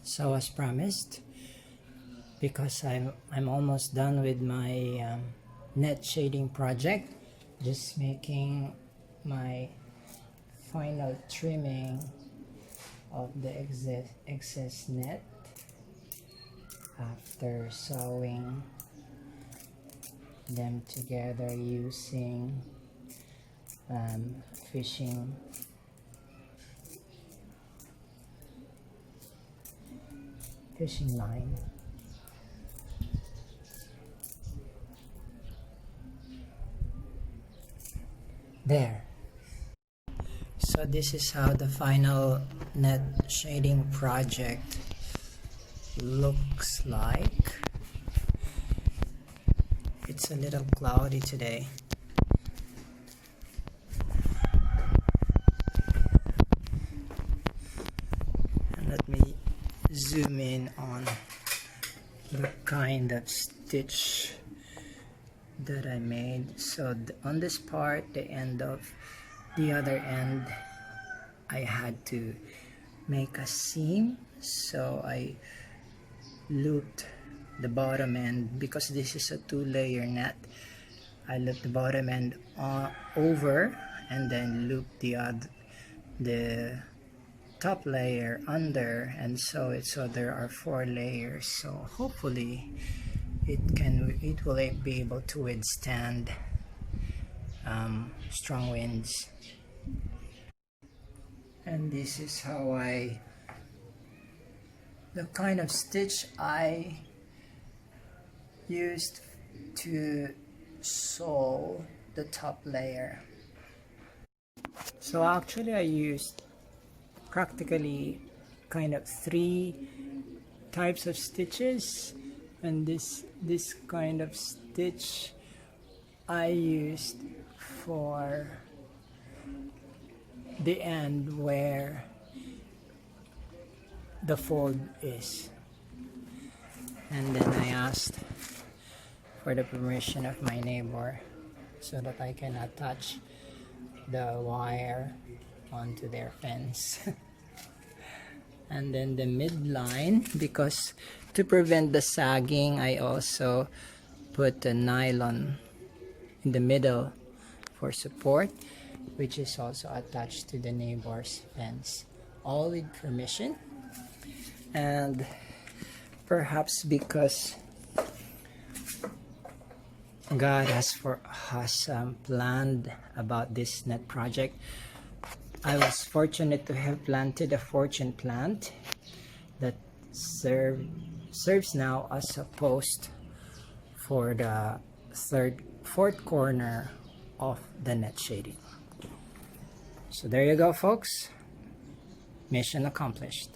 So as promised, because I'm almost done with my net shading project, just making my final trimming of the excess net after sewing them together using fishing line. There. So this is how the final net shading project looks like. It's a little cloudy today. And let me zoom in on the kind of stitch that I made. So on this part, the end of the other end, I had to make a seam, so I looped the bottom end. Because this is a 2-layer net, I looped the bottom end over and then looped the top layer under, and so there are 4 layers. So hopefully it will be able to withstand strong winds. And this is how the kind of stitch I used to sew the top layer. So actually I used practically kind of 3 types of stitches, and this kind of stitch I used for the end where the fold is. And then I asked for the permission of my neighbor so that I can attach the wire onto their fence. And then the midline, because to prevent the sagging, I also put a nylon in the middle for support, which is also attached to the neighbor's fence, all with permission. And perhaps because God has planned about this net project, I was fortunate to have planted a fortune plant that serves now as a post for the fourth corner of the net shading. So there you go, folks. Mission accomplished.